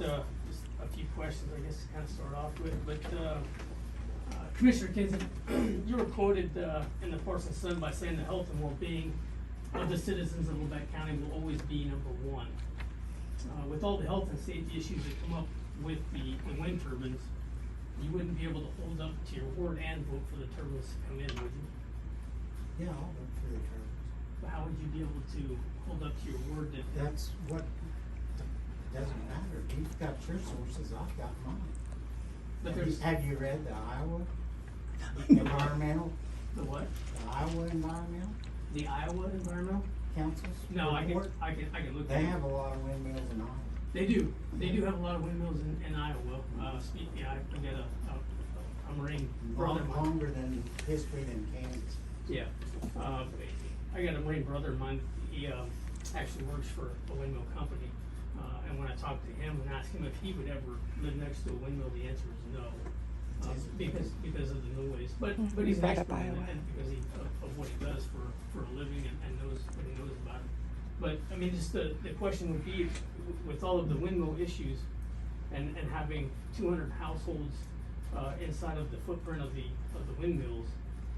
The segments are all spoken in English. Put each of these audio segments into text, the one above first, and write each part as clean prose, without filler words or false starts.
just a few questions, I guess, to kind of start off with, but, Commissioner Kinson, you were quoted, in the Parsons Sun by saying the health and well-being of the citizens of Lebec County will always be number one. With all the health and safety issues that come up with the wind turbines, you wouldn't be able to hold up to your word and vote for the turbines to come in, would you? Yeah, I'll vote for the turbines. But how would you be able to hold up to your word that? That's what, doesn't matter. You've got your sources, I've got mine. But there's. Have you read the Iowa environmental, The what? the Iowa environmental The Iowa Environmental? councils? No, I report? can look. They at it. have a lot of windmills in Iowa. They do have a lot of windmills in Iowa. Yeah, I've got a Marine brother. Longer than history than Kansas. Yeah, I got a Marine brother of mine, he, actually works for a windmill company. And when I talked to him and asked him if he would ever live next to a windmill, the answer is no. Because of the noise, but he's an Right up expert in Iowa. it, and because of what he does for a living and knows what he knows about it. But, I mean, just the question would be, with all of the windmill issues and having 200 households, inside of the footprint of the windmills,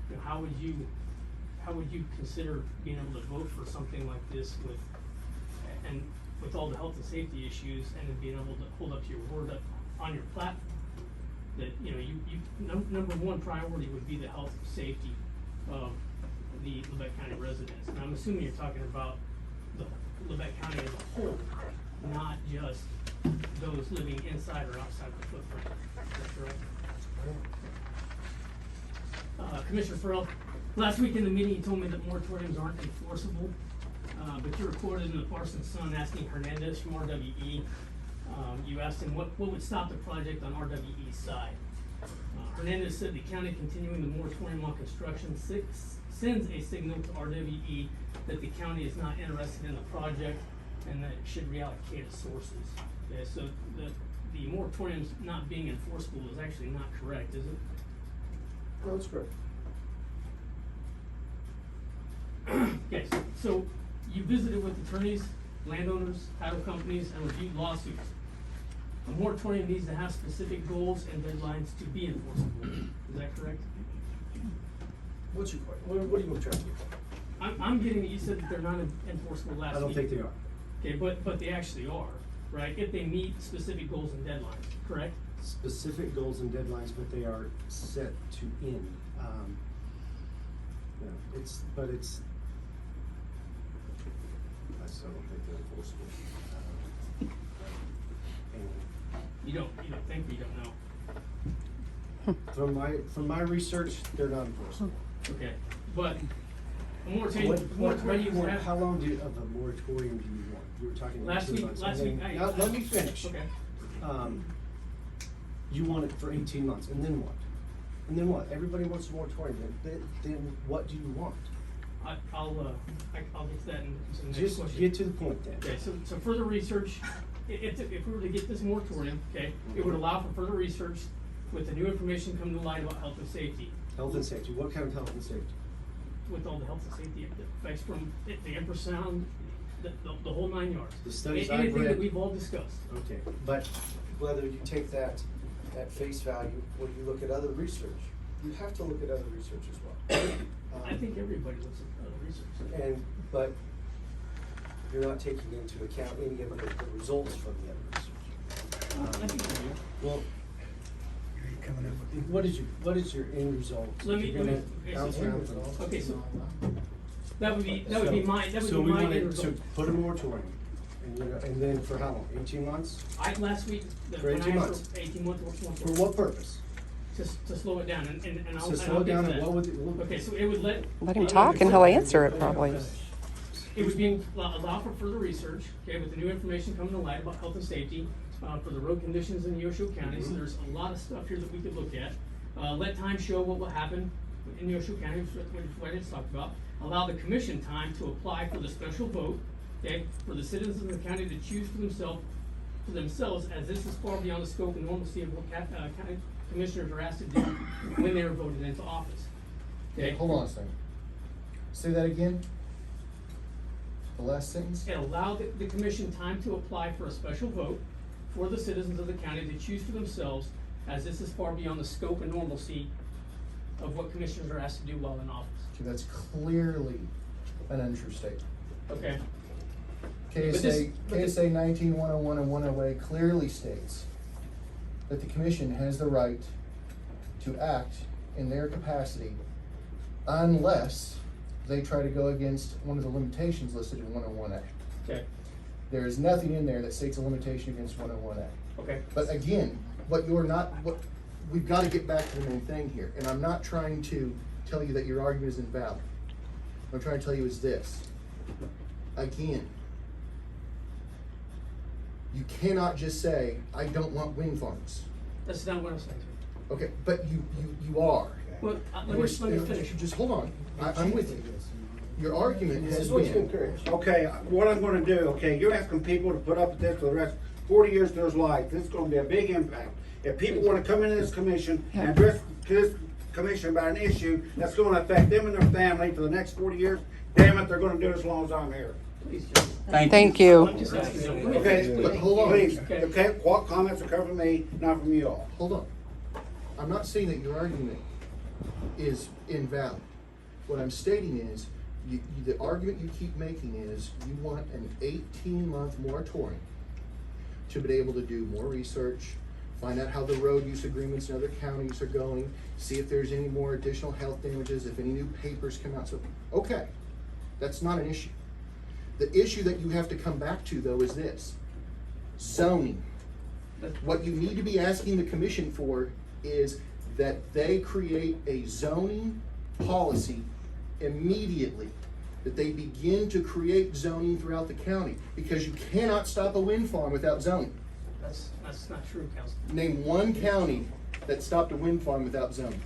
you know, how would you consider being able to vote for something like this with all the health and safety issues, and then being able to hold up to your word on your platform? That, you know, number one priority would be the health and safety of the Lebec County residents. And I'm assuming you're talking about the Lebec County as a whole, not just those living inside or outside the footprint. Is that correct? Commissioner Farrell, last week in the meeting, you told me that moratoriums aren't enforceable, but you were quoted in the Parsons Sun asking Hernandez from RWE. You asked him what would stop the project on RWE's side. Hernandez said the county continuing the moratorium on construction sends a signal to RWE that the county is not interested in the project and that it should reallocate its sources. Okay, so the moratorium's not being enforceable is actually not correct, is it? No, that's correct. Okay, so you visited with attorneys, landowners, title companies, and reviewed lawsuits. A moratorium needs to have specific goals and deadlines to be enforceable. Is that correct? What's your question? What are you trying to get? I'm getting that you said that they're not enforceable last I don't week. think they are. Okay, but they actually are, right? If they meet specific goals and deadlines, correct? Specific goals and deadlines, but they are set to end. You know, it's. I still don't think they're enforceable. You don't think, you don't know. From my research, they're not enforceable. Okay, but a moratorium, How long of a moratorium do you want? You were talking about Last 2 week- months. last and week then- I- Now, let me finish. Okay. You want it for 18 months, and then what? And then what? Everybody wants a moratorium, then what do you want? I'll get to that in the next Just question. get to the point then. Okay, so further research, if we were to get this moratorium, okay, it would allow for further research with the new information coming to light about health and safety. Health and safety, what kind of health and safety? With all the health and safety effects from the infrasound, the whole 9 yards. The studies I've Anything that read- we've all discussed. Okay, but whether you take that at face value or you look at other research, you have to look at other research as well. I think everybody looks at other research. But you're not taking into account any of the results from the other research. I think I do. Well, what is your end result? Let me- You're gonna okay, bounce so- around from- Okay, so that would be my So we end wanted result. to put a moratorium, and then for how long? 18 months? Last week, For when I 18 asked months. for 18 months. For what purpose? To slow it down, and I'll. To and slow I'll it get down, to and that. what would it? Okay, so it would let. Let him talk and he'll answer it probably. It would be, allow for further research, okay, with the new information coming to light about health and safety, for the road conditions in Neosho County, so there's a lot of stuff here that we could look at. Let time show what will happen in Neosho County, what I just talked about. Allow the commission time to apply for the special vote, okay, for the citizens of the county to choose for themselves, as this is far beyond the scope and normalcy of what county commissioners are asked to do when they are voted into office. Okay? Hold on a second. Say that again. The last sentence? It allowed the commission time to apply for a special vote for the citizens of the county to choose for themselves, as this is far beyond the scope and normalcy of what commissioners are asked to do while in office. Okay, that's clearly an untrue statement. Okay? KSA 19-101 and 108 clearly states that the commission has the right to act in their capacity unless they try to go against one of the limitations listed in 101A. Okay, There is nothing in there that states a limitation against 101A. okay. But again, we've got to get back to the main thing here, and I'm not trying to tell you that your argument is invalid. What I'm trying to tell you is this. Again, you cannot just say, I don't want wind farms. That's not what I'm saying. Okay, but you are. Well, let me finish. Just hold on, I'm with you. Your argument This has is what you been, encourage. Okay, what I'm gonna do, okay, you're asking people to put up with this for the rest, 40 years of their life, this is gonna be a big impact. If people wanna come into this commission and address this commission about an issue that's gonna affect them and their family for the next 40 years, damn it, they're gonna do it as long as I'm here. Please, Joe. Thank you. I'm just asking you. Let me Okay, finish, but please. hold on. please, Okay. okay, what comments are coming from me, not from you all? hold on. I'm not saying that your argument is invalid. What I'm stating is, the argument you keep making is you want an 18-month moratorium to be able to do more research, find out how the road use agreements in other counties are going, see if there's any more additional health damages, if any new papers come out. So, okay, that's not an issue. The issue that you have to come back to, though, is this: zoning. What you need to be asking the commission for is that they create a zoning policy immediately, that they begin to create zoning throughout the county, because you cannot stop a wind farm without zoning. That's not true, Council. Name one county that stopped a wind farm without zoning.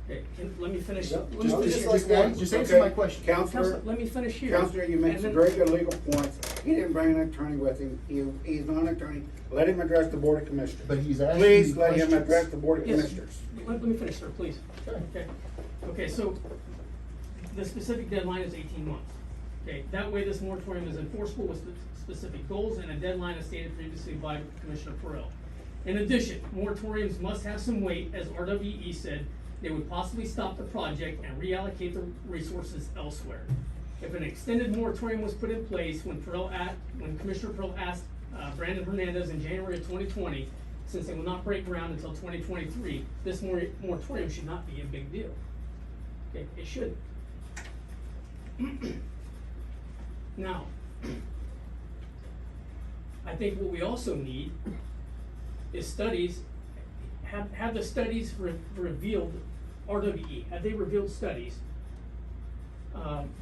Okay, let me finish. Yep. Let me finish. Just answer my question. Counselor, Counselor, let me finish here. Counselor, you made And some then- very good legal points. He didn't bring an attorney with him. He's not an attorney. Let him address the Board of Commissioners. But he's asking Please you let him questions. address the Board of Yes. Commissioners. Let me finish, sir, please. Sure. Okay, so the specific deadline is 18 months. Okay, that way this moratorium is enforceable with specific goals and a deadline as stated previously by Commissioner Perrell. In addition, moratoriums must have some weight, as RWE said. They would possibly stop the project and reallocate the resources elsewhere. If an extended moratorium was put in place when Commissioner Perrell asked Brandon Hernandez in January of 2020, since they will not break ground until 2023, this moratorium should not be a big deal. Okay, it shouldn't. Now, I think what we also need is studies. Have the studies revealed, RWE, have they revealed studies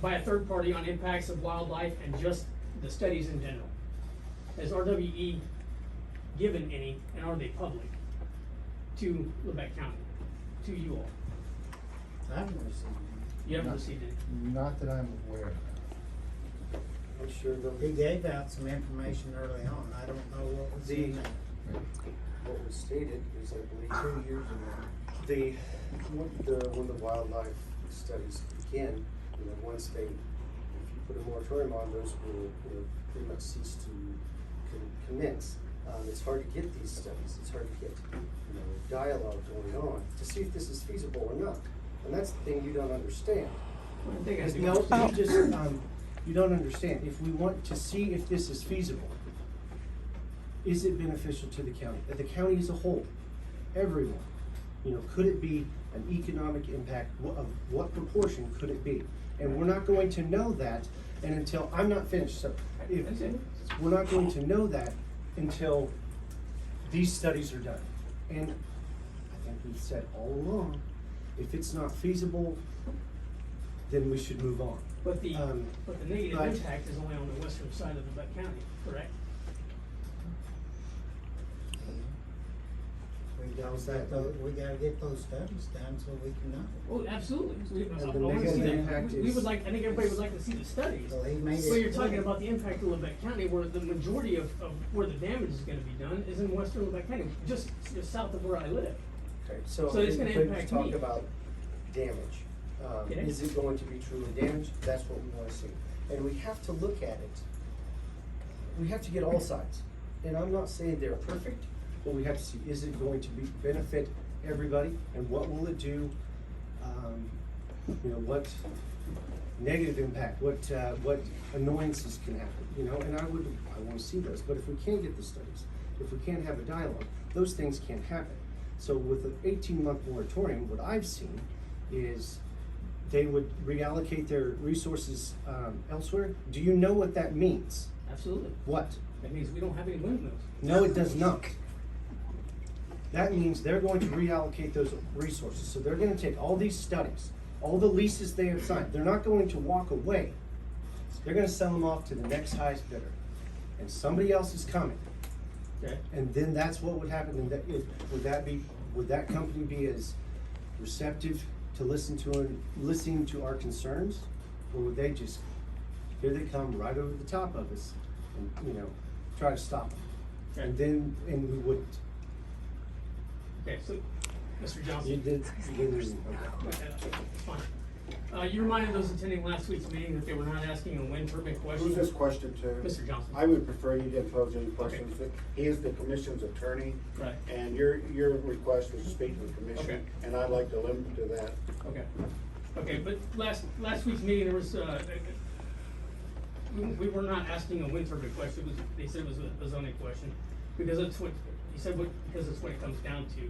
by a third party on impacts of wildlife and just the studies in general? Has RWE given any, and are they public, to Lebec County, to you all? I haven't received You haven't received it? Not that I'm aware of. I'm sure it. He gave out some information early on. I don't know what was in there. what was stated is, I believe, 2 years ago, when the wildlife studies begin, one state, if you put a moratorium on, those will pretty much cease to commence. It's hard to get these studies. It's hard to get dialogue going on to see if this is feasible or not. And that's the thing you don't understand. I think I do. No, you just you don't understand. If we want to see if this is feasible, is it beneficial to the county as a whole, everyone? Could it be an economic impact? Of what proportion could it be? And we're not going to know that, and until I'm not finished. So, we're not going to know that until these studies are done. And I think we've said all along, if it's not feasible, then we should move on. But the negative but- impact is only on the western side of the Lebec County, correct? We gotta get those studies done so we can know. Well, absolutely. And the negative impact We is- would like, I think everybody would like to see the studies. So he made So it you're talking clear. about the impact of Lebec County, where the majority of where the damage is gonna be done is in western Lebec County, just south of where I live. Okay, so So it's gonna if we impact talk me. about damage, Okay. is it going to be truly damaged? That's what we wanna see. And we have to look at it. We have to get all sides. and I'm not saying they're perfect, but we have to see, is it going to benefit everybody, and what will it do? You know, what negative impact, what annoyances can happen, you know, and I wanna see those, but if we can't get the studies, if we can't have a dialogue, those things can't happen. So with an 18-month moratorium, what I've seen is they would reallocate their resources elsewhere. Do you know what that means? Absolutely. What? That means we don't have any windmills. No, it does not. That means they're going to reallocate those resources. So they're gonna take all these studies, all the leases they have signed, they're not going to walk away. They're gonna sell them off to the next highest bidder. And somebody else is coming. Okay. And then that's what would happen, and would that company be as receptive to listening to our concerns? Or would they just, here they come right over the top of us and, you know, try to stop them? Okay. And we wouldn't. Okay, so, Mr. Johnson. You did. That's fine. You reminded those attending last week's meeting that they were not asking a wind permit question. Who's this question to? Mr. Johnson. I would prefer you didn't pose any questions. He is the commission's attorney. Right. And your request was to speak to the commission. Okay. And I'd like to limit to that. Okay, okay, but last week's meeting, there was, we were not asking a wind permit question, they said it was a zoning question, because that's what, he said because that's what it comes down to.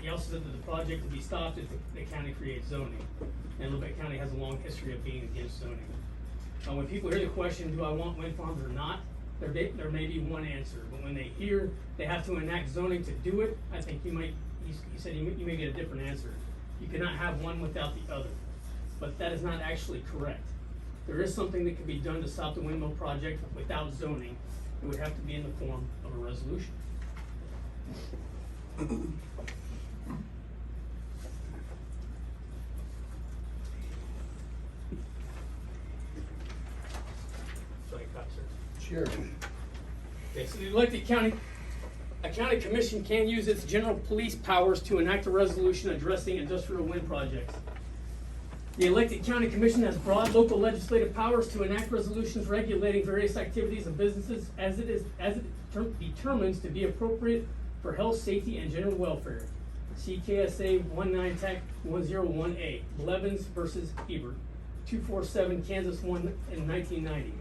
He also said that the project to be stopped if the county creates zoning, and Lubec County has a long history of being against zoning. When people hear the question, do I want wind farms or not, there may be one answer, but when they hear they have to enact zoning to do it, I think he said you may get a different answer. You cannot have one without the other, but that is not actually correct. There is something that can be done to stop the windmill project without zoning. It would have to be in the form of a resolution. Sorry, sir. Sure. Okay, so a county commission can use its general police powers to enact a resolution addressing industrial wind projects. The elected county commission has broad local legislative powers to enact resolutions regulating various activities of businesses as it determines to be appropriate for health, safety, and general welfare. See KSA 19-101A, Blevins versus Hebert, 247 Kansas 1 in 1990.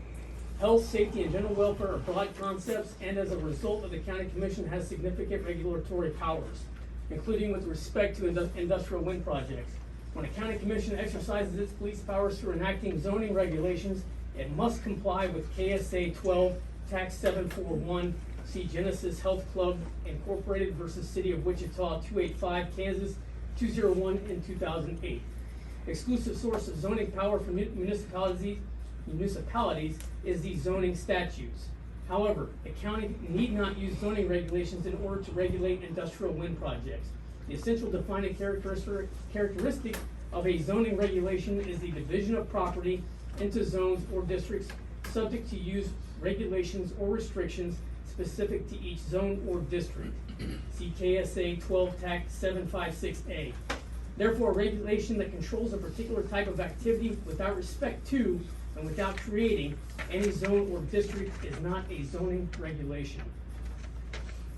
Health, safety, and general welfare are broad concepts, and as a result of the county commission has significant regulatory powers, including with respect to industrial wind projects. When a county commission exercises its police powers through enacting zoning regulations, it must comply with KSA 12, Tax 741, see Genesis Health Club Incorporated versus City of Wichita 285, Kansas 201 in 2008. Exclusive source of zoning power for municipalities is the zoning statutes. However, the county need not use zoning regulations in order to regulate industrial wind projects. The essential defining characteristic of a zoning regulation is the division of property into zones or districts subject to use regulations or restrictions specific to each zone or district. See KSA 12 Tac 756A. Therefore, a regulation that controls a particular type of activity without respect to and without creating any zone or district is not a zoning regulation.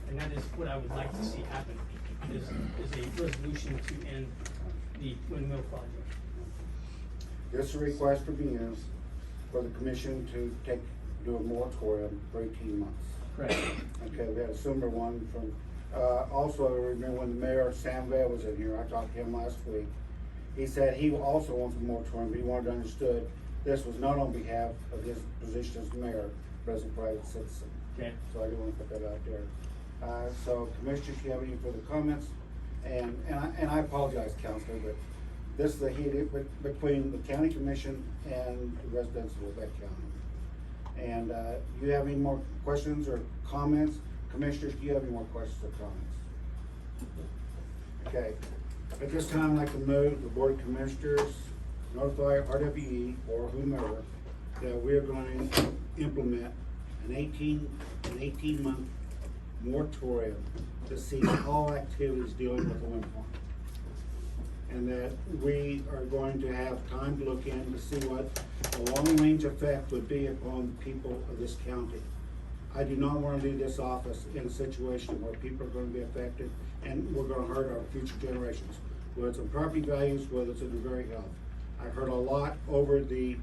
And that is what I would like to see happen, is a resolution to end the windmill project. This request for me is for the commission to do a moratorium for 18 months. Correct. Okay, we had a similar one from, also I remember when the mayor, Sam Vale, was in here, I talked to him last week. He said he also wants a moratorium, but he wanted to understood this was not on behalf of his position as mayor, but as a private citizen. Okay. So I do want to put that out there. So commissioners, if you have any further comments, and I apologize, Counselor, but this is the heat between the county commission and the residents of Lubec County. And you have any more questions or comments? Commissioners, do you have any more questions or comments? Okay. At this time, I'd like to move the Board of Commissioners notify RWE or whomever that we are going to implement an 18-month moratorium to cease all activities dealing with the wind farm. And that we are going to have time to look in to see what the long-range effect would be upon the people of this county. I do not wanna leave this office in a situation where people are gonna be affected and we're gonna hurt our future generations. Whether it's in property values, whether it's in the very health. I've heard a lot over the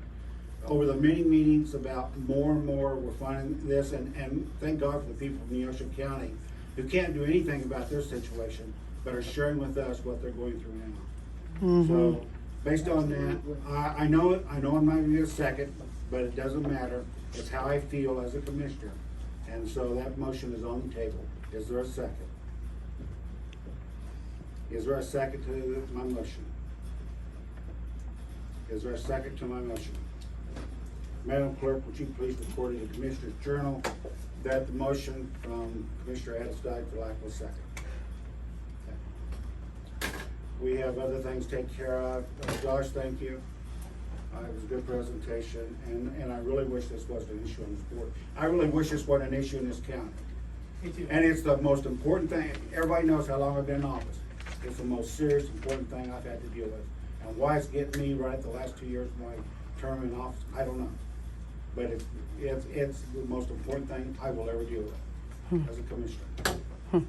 many meetings about more and more, we're finding this, and thank God for the people from Neosho County who can't do anything about their situation, but are sharing with us what they're going through now. So, based on that, I know I'm not gonna get a second, but it doesn't matter, it's how I feel as a commissioner. And so that motion is on the table. Is there a second? Is there a second to my motion? Is there a second to my motion? Madam Clerk, would you please record in the Commissioner's Journal that the motion from Commissioner Adams died for lack of a second? Okay. We have other things to take care of. Josh, thank you. It was a good presentation, and I really wish this wasn't an issue on this board. I really wish this wasn't an issue in this county. Me too. And it's the most important thing. Everybody knows how long I've been in office. It's the most serious, important thing I've had to deal with. And why it's getting me right at the last 2 years of my term in office, I don't know. But it's the most important thing I will ever deal with as a commissioner.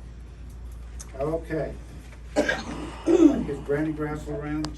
Okay. Is Brandy Grassel around?